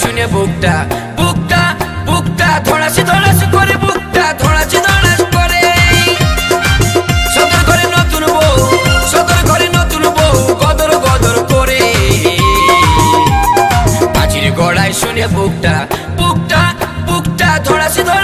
শুনে বুকটা বুকটা বুকটা ধড়াসি ধড়াসি করে, বুকটা ধড়াসি ধড়াস করে। সদর ঘরে নতুন বউ, সদর ঘরে নতুন বউ, গদর গদর করে। মাঝির গড়ায় শুনে বুকটা বুকটা বুকটা ধড়াসি ধড়াস